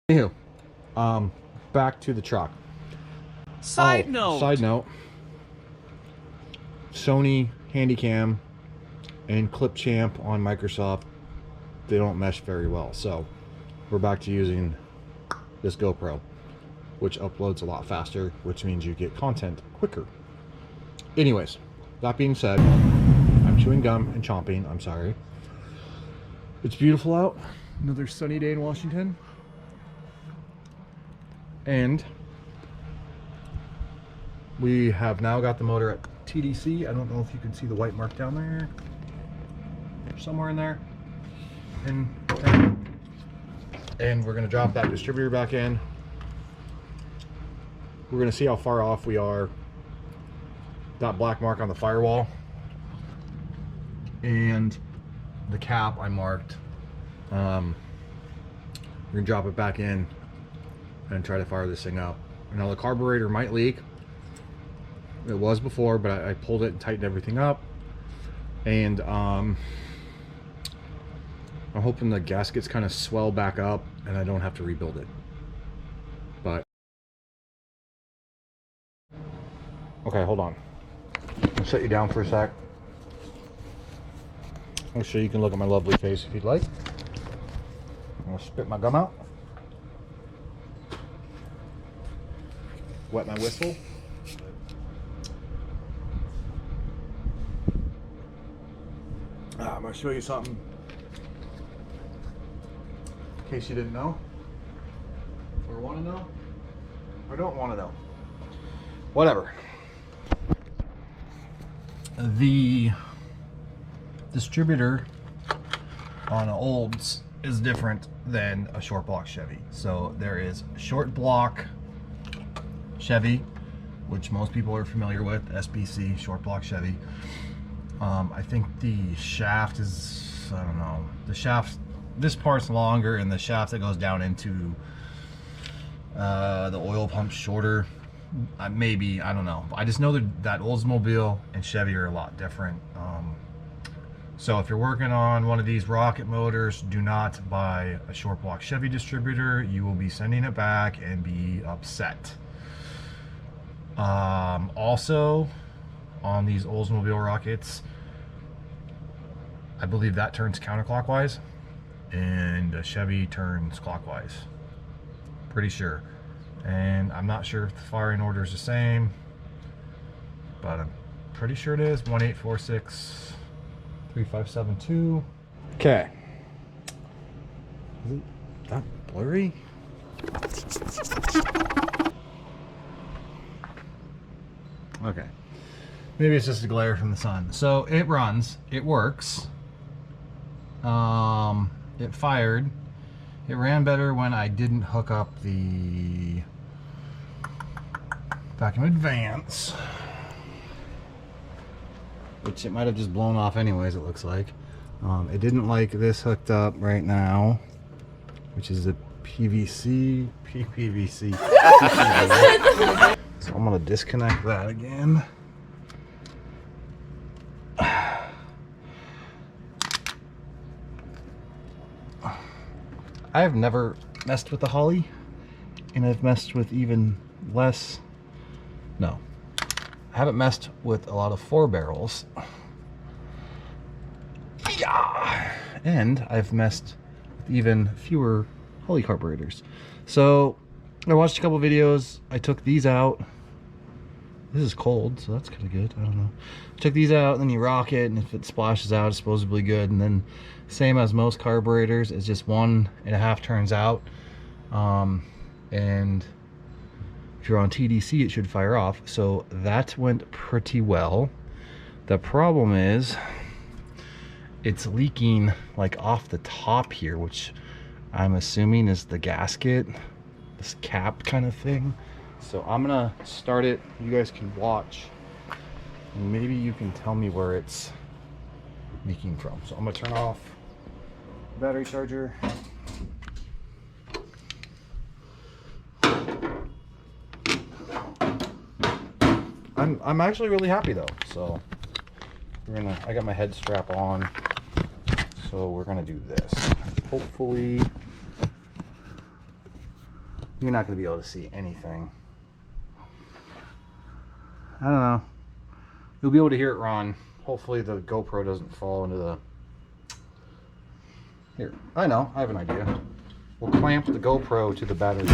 Anywho, back to the truck. Side note. Sony Handycam and Clip Champ on Microsoft, they don't mesh very well. So we're back to using this GoPro, which uploads a lot faster, which means you get content quicker. Anyways, that being said, I'm chewing gum and chomping. I'm sorry. It's beautiful out. Another sunny day in Washington. And we have now got the motor at TDC. I don't know if you can see the white mark down there. Somewhere in there. And we're going to drop that distributor back in. We're going to see how far off we are. That black mark on the firewall. And the cap I marked. We're going to drop it back in and try to fire this thing up. Now the carburetor might leak. It was before, but I pulled it and tightened everything up. And I'm hoping the gaskets kind of swell back up and I don't have to rebuild it. But okay, hold on. I'll set you down for a sec. I'm sure you can look at my lovely face if you'd like. I'm gonna spit my gum out. Wet my whistle. I'm gonna show you something in case you didn't know or want to know or don't want to know. Whatever. The distributor on olds is different than a short block Chevy. So there is short block Chevy, which most people are familiar with, SBC, short block Chevy. I think the shaft is, I don't know, the shaft, this part's longer and the shaft that goes down into the oil pump's shorter. Maybe, I don't know. I just know that Oldsmobile and Chevy are a lot different. So if you're working on one of these rocket motors, do not buy a short block Chevy distributor. You will be sending it back and be upset. Also, on these Oldsmobile rockets, I believe that turns counterclockwise and a Chevy turns clockwise. Pretty sure. And I'm not sure if the firing order is the same, but I'm pretty sure it is. 1846 3572. Okay. Is it that blurry? Okay. Maybe it's just a glare from the sun. So it runs, it works. It fired. It ran better when I didn't hook up the vacuum advance, which it might have just blown off anyways, it looks like. It didn't like this hooked up right now, which is a PVC. So I'm gonna disconnect that again. I've never messed with the Holly, and I've messed with even less. No, I haven't messed with a lot of 4 barrels. Yeah, and I've messed with even fewer Holly carburetors. So I watched a couple videos. I took these out. This is cold, so that's kind of good. I don't know. Took these out, and then you rock it, and if it splashes out, it's supposedly good. And then, same as most carburetors, it's just 1.5 turns out. And if you're on TDC, it should fire off. So that went pretty well. The problem is, it's leaking like off the top here, which I'm assuming is the gasket, this cap kind of thing. So I'm gonna start it. You guys can watch, and maybe you can tell me where it's leaking from. So I'm gonna turn off the battery charger. I'm actually really happy though. So I got my head strap on. So we're gonna do this. Hopefully you're not going to be able to see anything. I don't know. You'll be able to hear it run. Hopefully the GoPro doesn't fall into the... Here, I know, I have an idea. We'll clamp the GoPro to the battery.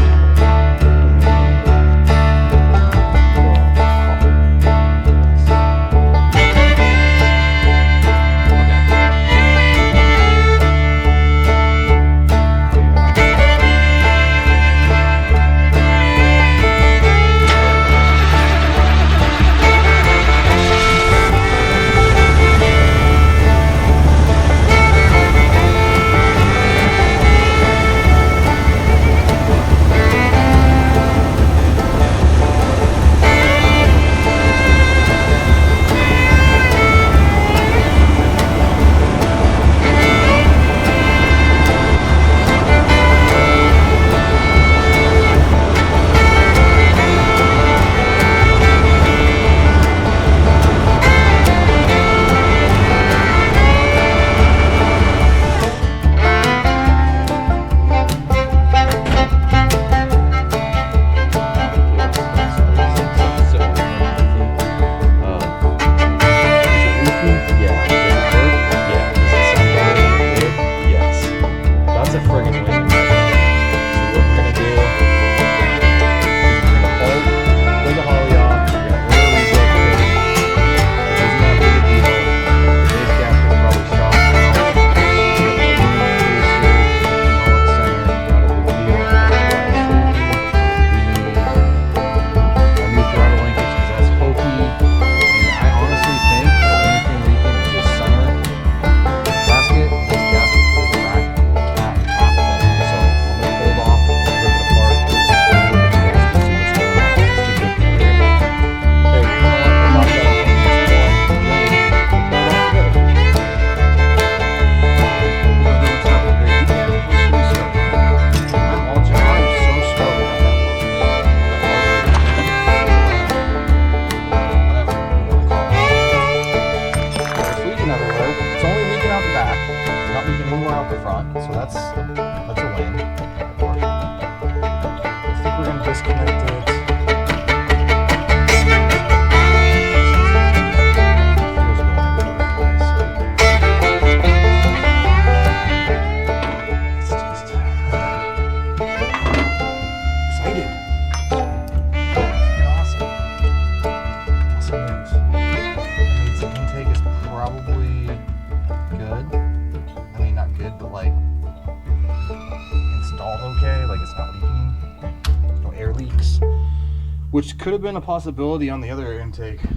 Which could have been a possibility on the other intake. You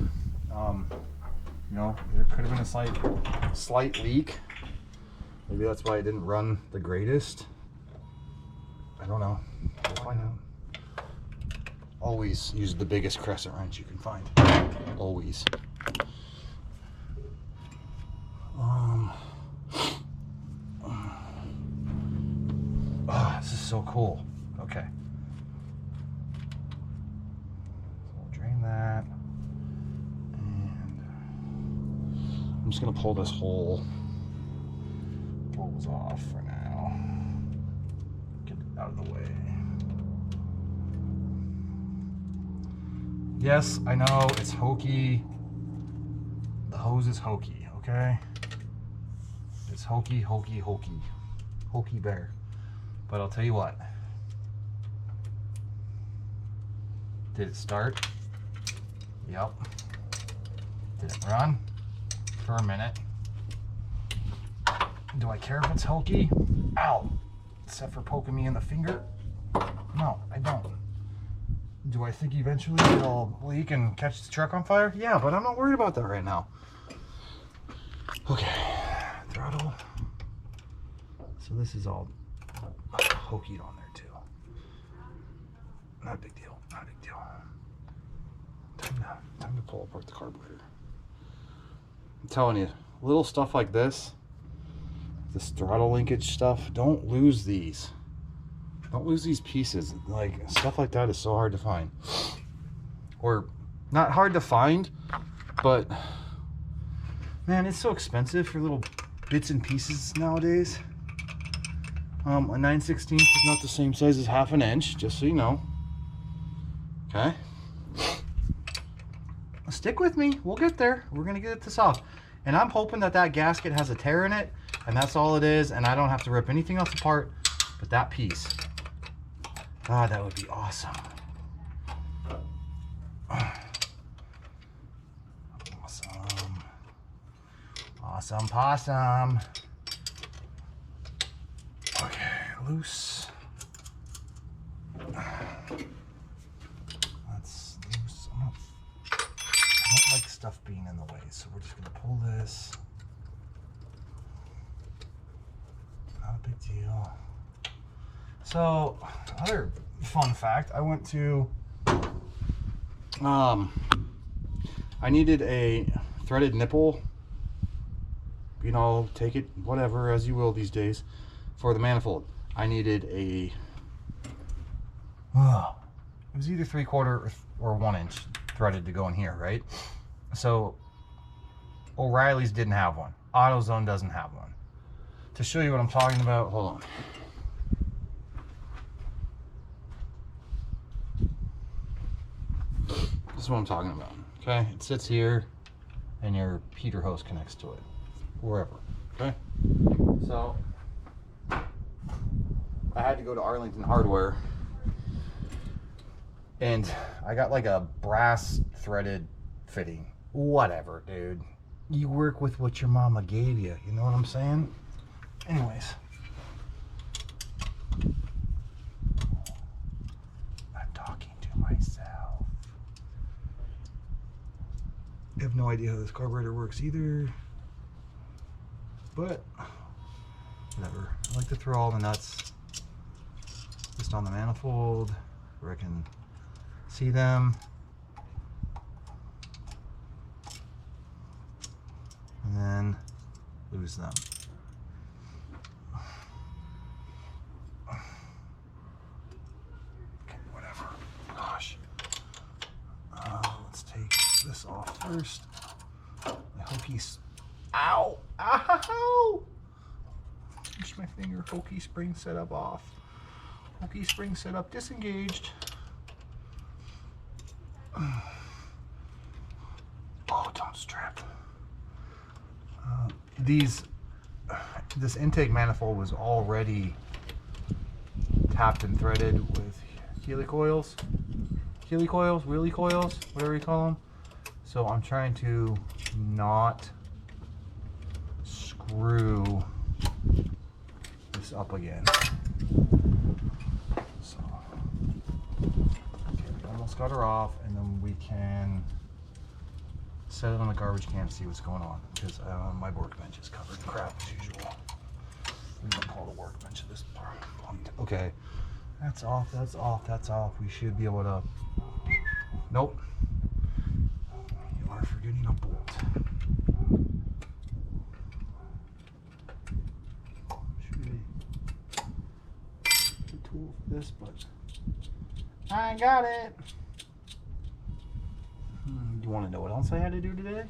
know, there could have been a slight leak. Maybe that's why it didn't run the greatest. I don't know. We'll find out. Always use the biggest crescent wrench you can find. Always. Oh, this is so cool. Okay. That, and I'm just gonna pull this whole hose off for now. Get it out of the way. Yes, I know it's hokey. The hose is hokey, okay? It's hokey, hokey, hokey. Hokey bear. But I'll tell you what. Did it start? Yep. Did it run? For a minute. Do I care if it's hokey? Ow! Except for poking me in the finger? No, I don't. Do I think eventually it'll leak and catch the truck on fire? Yeah, but I'm not worried about that right now. Okay, throttle. So this is all hokeyed on there too. Not a big deal, not a big deal. Time to pull apart the carburetor. I'm telling you, little stuff like this throttle linkage stuff, don't lose these. Don't lose these pieces. Like, stuff like that is so hard to find. Or, not hard to find, but, man, it's so expensive for little bits and pieces nowadays. A 9/16 is not the same size as half an inch, just so you know. Okay. Stick with me. We'll get there. We're going to get this off. And I'm hoping that that gasket has a tear in it, and that's all it is, and I don't have to rip anything else apart but that piece. God, that would be awesome. Awesome. Awesome possum. Okay, loose. That's loose. I don't like stuff being in the way, so we're just gonna pull this. Not a big deal. So, another fun fact, I went to, I needed a threaded nipple, you know, take it whatever as you will these days, for the manifold. I needed a, it was either 3/4 or 1 inch threaded to go in here, right? So O'Reilly's didn't have one. AutoZone doesn't have one. To show you what I'm talking about, hold on. This is what I'm talking about. Okay, it sits here and your heater hose connects to it, wherever. Okay, so I had to go to Arlington Hardware, and I got like a brass threaded fitting. Whatever, dude. You work with what your mama gave you. You know what I'm saying? Anyways. I'm talking to myself. I have no idea how this carburetor works either. But, whatever. I like to throw all the nuts just on the manifold where I can see them. And then lose them. Okay, whatever. Gosh. Let's take this off first. I hope he's. Ow! Ow! Push my finger. Hokey spring setup off. Hokey spring setup disengaged. Oh, don't strip. This intake manifold was already tapped and threaded with wheelie coils, whatever you call them. So I'm trying to not screw this up again. So, okay, we almost got her off, and then we can set it on the garbage can and see what's going on, because my workbench is covered in crap as usual. We don't call the workbench at this point. Okay, that's off, that's off, that's off. We should be able to. Nope. You are forgetting a bolt. Should be a tool for this, but I got it. You want to know what else I had to do today?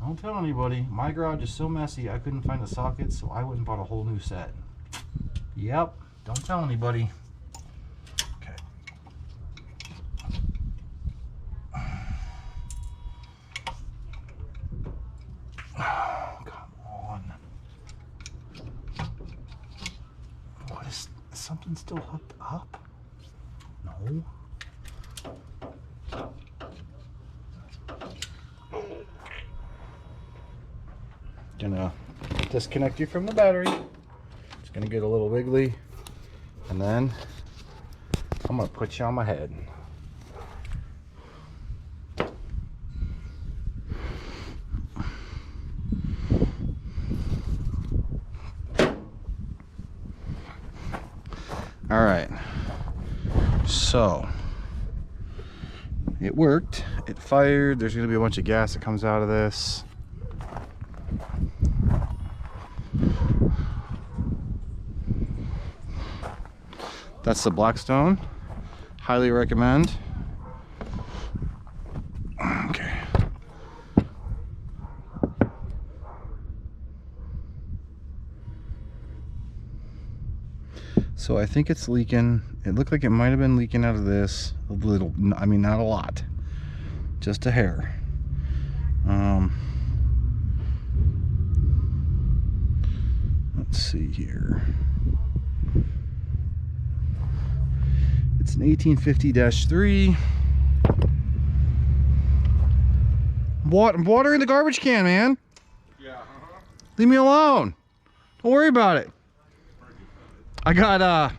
Don't tell anybody. My garage is so messy I couldn't find a socket, so I went and bought a whole new set. Yep, don't tell anybody. Okay. Oh, come on. What is something still hooked up? No. Gonna disconnect you from the battery. It's gonna get a little wiggly, and then I'm gonna put you on my head. All right, so it worked. It fired. There's gonna be a bunch of gas that comes out of this. That's the Blackstone. Highly recommend. Okay. So I think it's leaking. It looked like it might have been leaking out of this a little. I mean, not a lot, just a hair. Let's see here. It's an 1850-3. Water in the garbage can, man. Yeah. Leave me alone. Don't worry about it. I got I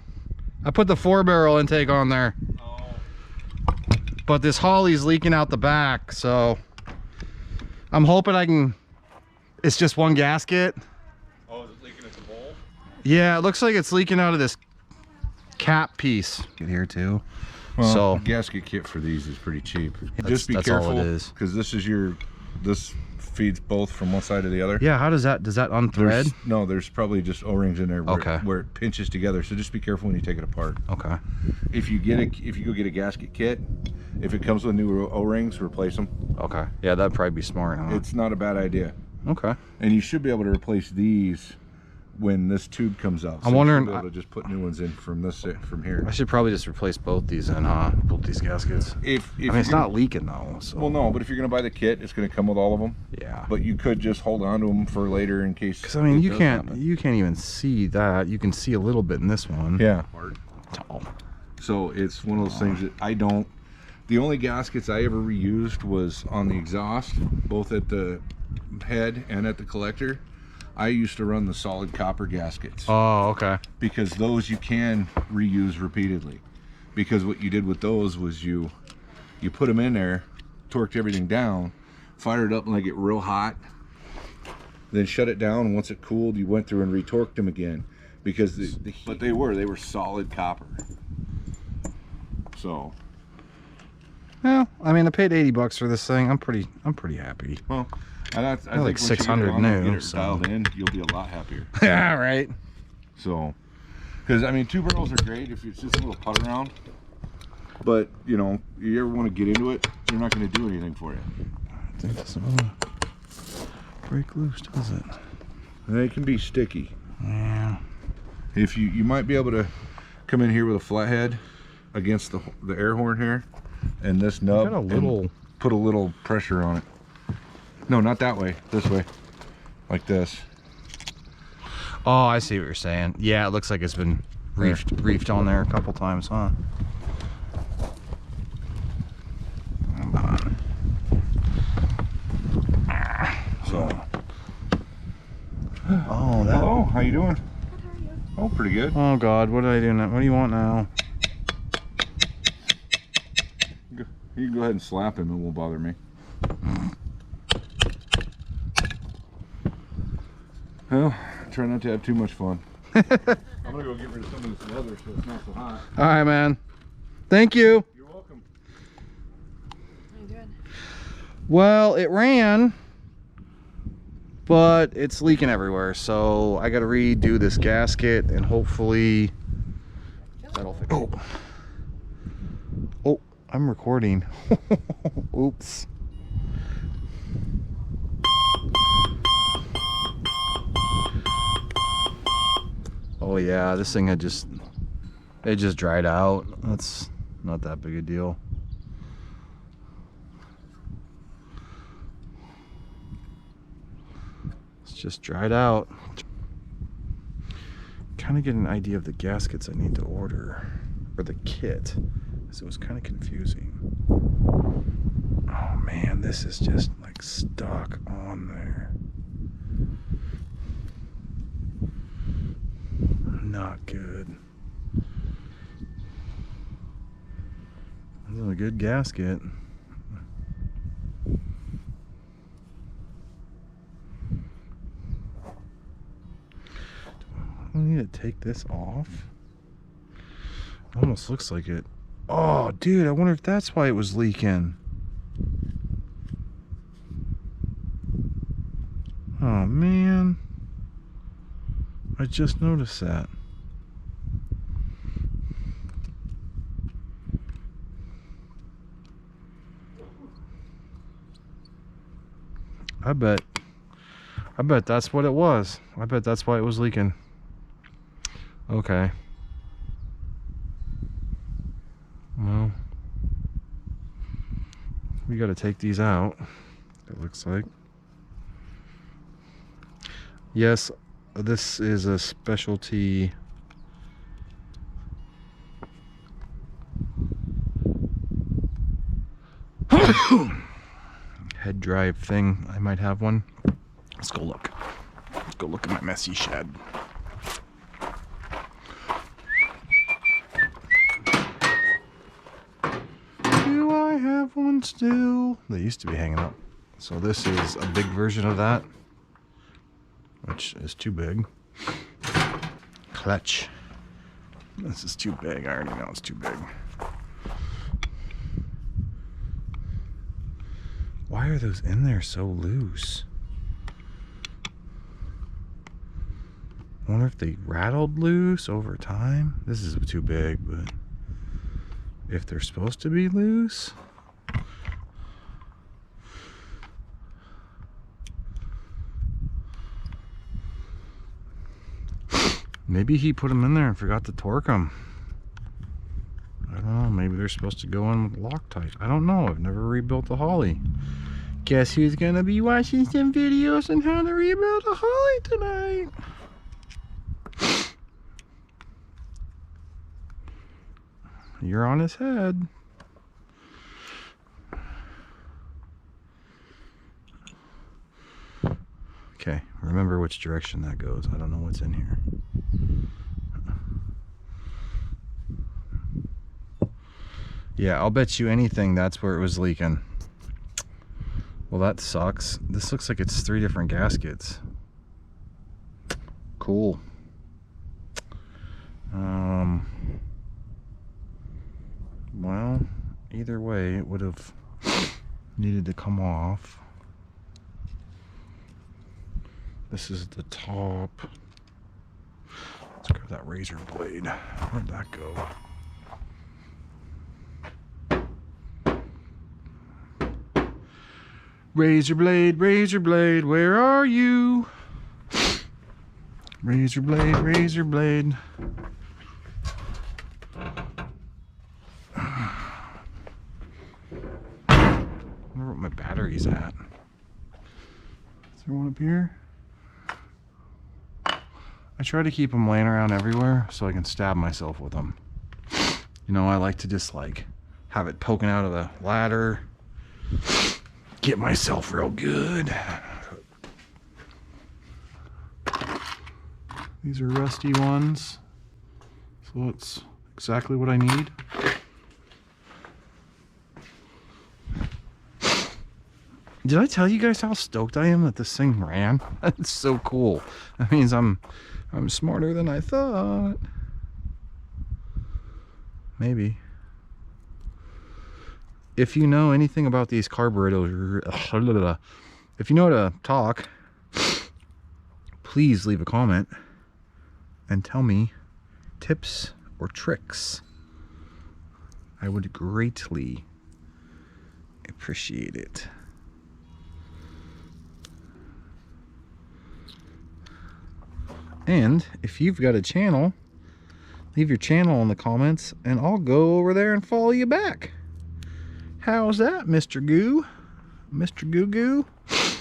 put the 4-barrel intake on there. Oh. But this Holly's leaking out the back, so I'm hoping I can. It's just one gasket. Oh, is it leaking at the bowl? Yeah, it looks like it's leaking out of this cap piece. Get here too. Well, So the gasket kit for these is pretty cheap. That's all careful, it is. because this feeds both from one side to the other. Yeah, how does that unthread? There's probably just O-rings in there where it pinches together. So just be careful when you take it apart. Okay. If you go get a gasket kit, if it comes with new O-rings, replace them. Okay. Yeah, that'd probably be smart, huh? It's not a bad idea. Okay. And you should be able to replace these when this tube comes out. So I'm wondering. you should be able to just put new ones in from here. I should probably just replace both these and both these gaskets. If I mean, it's not leaking though. So. Well, no, but if you're gonna buy the kit, it's gonna come with all of them. Yeah. But you could just hold on to them for later in case. Because I mean, it you does can't happen. even see that. You can see a little bit in this one. Yeah. Oh. So it's one of those things that I don't. The only gaskets I ever reused was on the exhaust, both at the head and at the collector. I used to run the solid copper gaskets Oh, okay. because those you can reuse repeatedly. Because what you did with those was you put them in there, torqued everything down, fired it up and let it get real hot, then shut it down. And once it cooled, you went through and retorqued them again. Because but they were solid copper. So. Well, I mean, I paid $80 for this thing. I'm pretty happy. Well, I think like once you get it 600 on and new, get it so. dialed in, you'll be a lot happier. Yeah, right. So, because I mean, 2 barrels are great if it's just a little putt around. But you know, you ever want to get into it, they're not going to do anything for you. I think this one break loose, does it? They can be sticky. Yeah. If you might be able to come in here with a flathead against the air horn here, and this nub, got a little... and put a little pressure on it. No, not that way. This way, like this. Oh, I see what you're saying. Yeah, it looks like it's been reefed on there a couple times, huh? Hold on. So. Oh, that. Hello, how you doing? Oh, pretty good. Oh God, what did I do now? What do you want now? You can go ahead and slap him, it won't bother me. Well, try not to have too much fun. I'm gonna go get rid of some of this leather so it's not so hot. All right, man. Thank you. You're welcome. How you doing? Well, it ran, but it's leaking everywhere. So I got to redo this gasket, and hopefully that'll fix it. Oh, I'm recording. Oops. Oh yeah, this thing it just dried out. That's not that big a deal. It's just dried out. Kind of get an idea of the gaskets I need to order, or the kit, because it was kind of confusing. Oh man, this is just like stuck on there. Not good. This is a good gasket. I need to take this off. Almost looks like it. Oh, dude, I wonder if that's why it was leaking. Oh, man. I just noticed that. I bet that's what it was. I bet that's why it was leaking. Okay. we got to take these out, it looks like. Yes, this is a specialty head drive thing. I might have one. Let's go look. Let's go look at my messy shed. Do I have one still? They used to be hanging up. So this is a big version of that, which is too big. Clutch. This is too big. I already know it's too big. Why are those in there so loose? I wonder if they rattled loose over time. This is too big, but if they're supposed to be loose. Maybe he put them in there and forgot to torque them. I don't know. Maybe they're supposed to go in with Loctite. I don't know. I've never rebuilt a Holly. Guess who's going to be watching some videos on how to rebuild a Holly tonight? You're on his head. Okay, remember which direction that goes. I don't know what's in here. Yeah, I'll bet you anything that's where it was leaking. Well, that sucks. This looks like it's 3 different gaskets. Cool. Well, either way, it would have needed to come off. This is the top. Let's grab that razor blade. Where'd that go? Razor blade, where are you? Razor blade, razor blade. I wonder what my battery's at. Is there one up here? I try to keep them laying around everywhere so I can stab myself with them. You know, I like to just like have it poking out of the ladder. Get myself real good. These are rusty ones, so it's exactly what I need. Did I tell you guys how stoked I am that this thing ran? That's so cool. That means I'm smarter than I thought. Maybe. If you know anything about these carburetors, if you know how to talk, please leave a comment and tell me tips or tricks. I would greatly appreciate it. And if you've got a channel, leave your channel in the comments and I'll go over there and follow you back. How's that, Mr. Goo? Mr. Goo Goo? I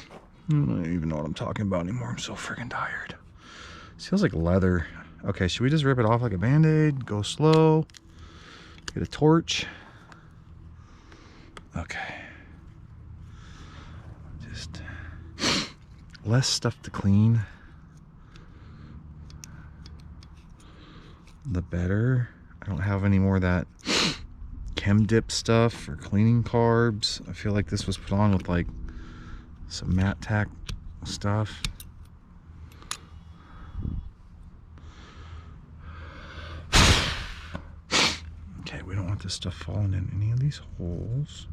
don't even know what I'm talking about anymore. I'm so freaking tired. This feels like leather. Okay, should we just rip it off like a band-aid? Go slow. Get a torch. Okay. Just less stuff to clean, the better. I don't have any more of that chem dip stuff for cleaning carbs. I feel like this was put on with like some matte tack stuff. Okay, we don't want this stuff falling in any of these holes.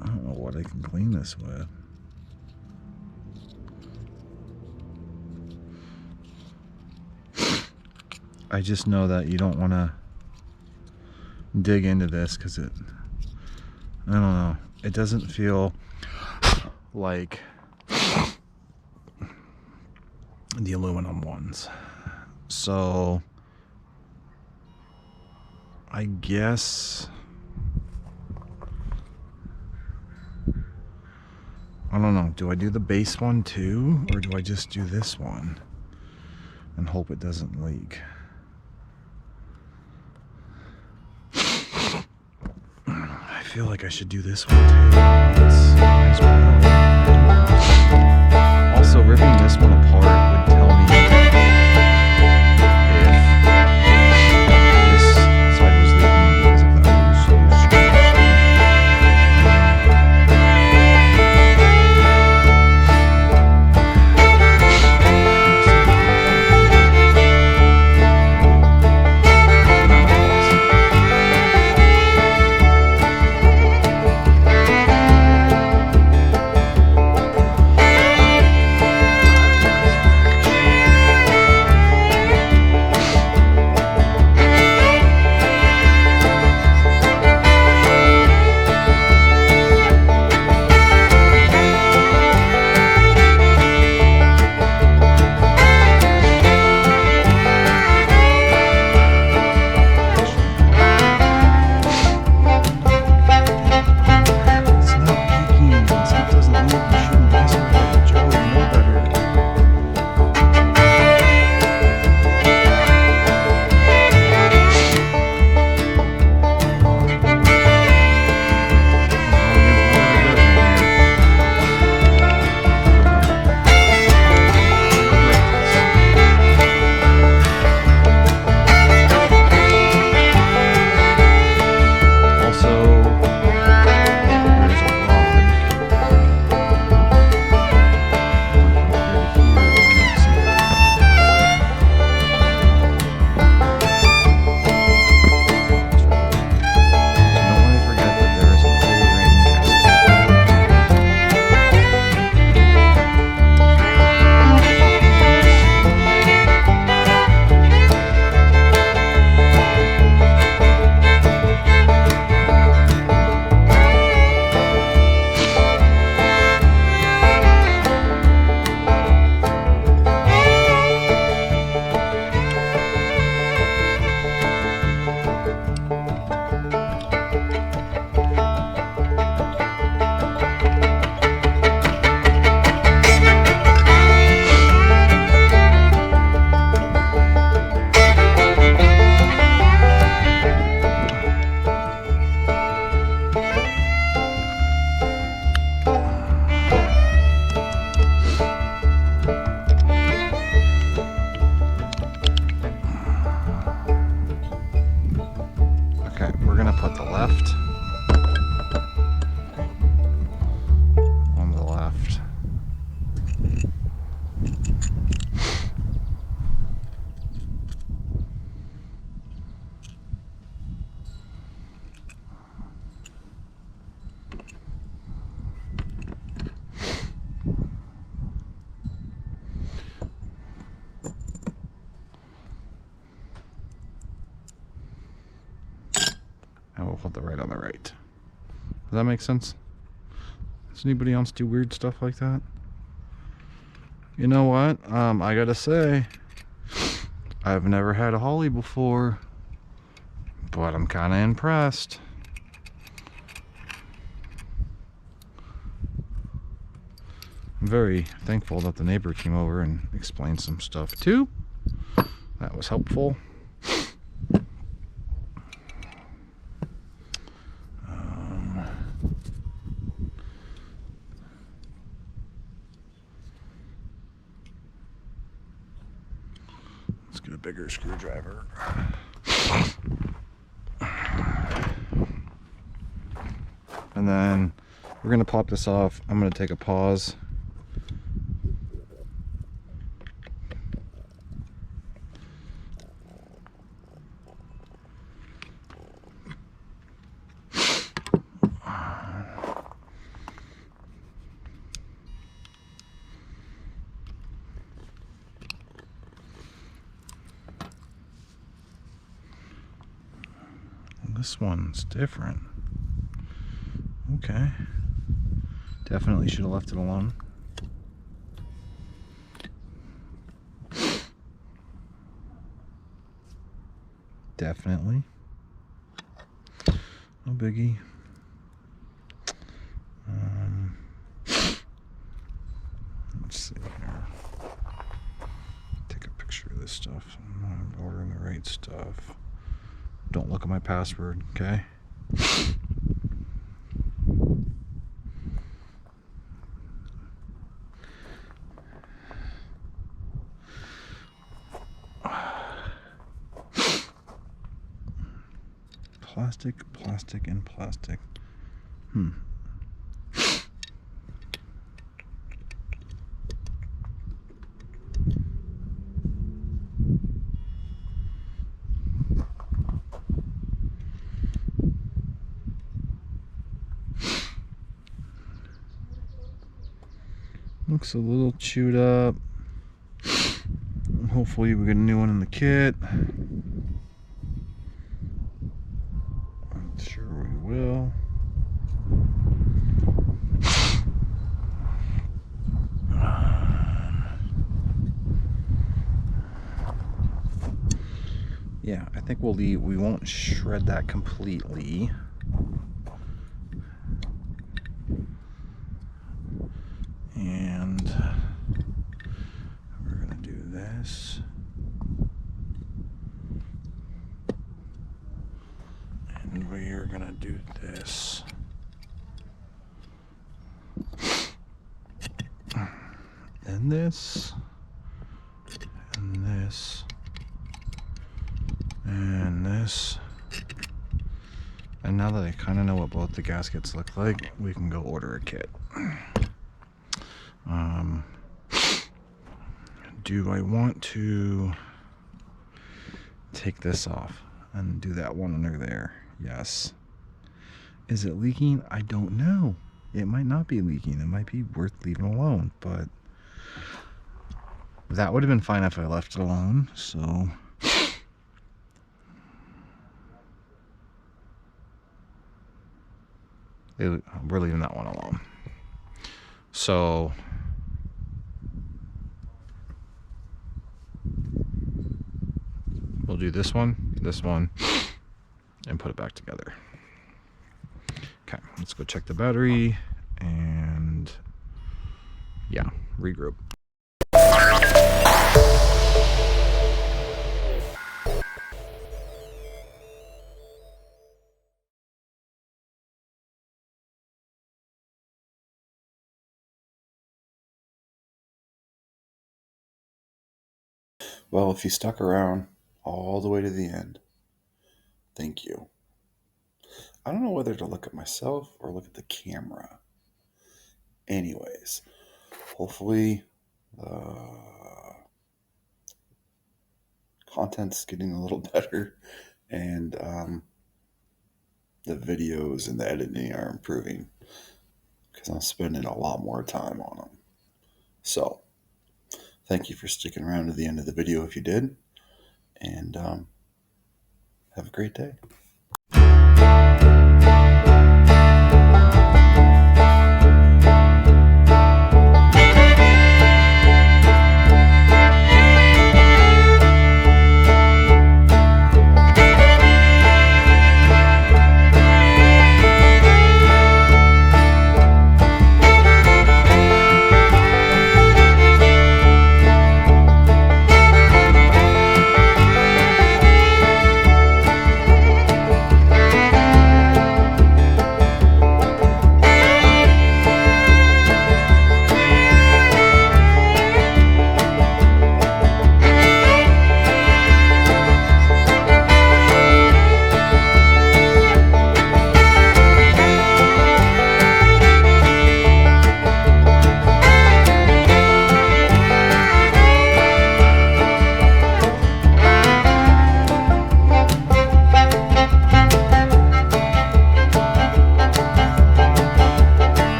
I don't know what I can clean this with. I just know that you don't want to dig into this because I don't know. It doesn't feel like the aluminum ones. So I guess I don't know. Do I do the base one too, or do I just do this one and hope it doesn't leak? I feel like I should do this one too. It's nice one. Also, ripping this one apart would tell me if this side was leaking because of that loose screw. Put the left on the left. And we'll put the right on the right. Does that make sense? Does anybody else do weird stuff like that? You know what? I gotta say, I've never had a Holly before, but I'm kind of impressed. I'm very thankful that the neighbor came over and explained some stuff too. That was helpful. Let's get a bigger screwdriver. And then we're going to pop this off. I'm going to take a pause. This one's different. Okay. Definitely should have left it alone. Definitely. No biggie. Let's see here. Take a picture of this stuff. I'm ordering the right stuff. Don't look at my password, okay? Plastic, plastic, and plastic. Looks a little chewed up. Hopefully we get a new one in the kit. I'm sure we will. Yeah, I think we'll leave. We won't shred that completely. And we're gonna do this. And we are gonna do this. And this. And this. And this. And now that I kind of know what both the gaskets look like, we can go order a kit. Do I want to take this off and do that one under there? Yes. Is it leaking? I don't know. It might not be leaking. It might be worth leaving alone, but that would have been fine if I left it alone, so we're leaving that one alone. So we'll do this one, and put it back together. Okay, let's go check the battery and yeah, regroup. Well, if you stuck around all the way to the end, thank you. I don't know whether to look at myself or look at the camera. Anyways, hopefully the content's getting a little better and the videos and the editing are improving because I'm spending a lot more time on them. So, thank you for sticking around to the end of the video if you did, and have a great day.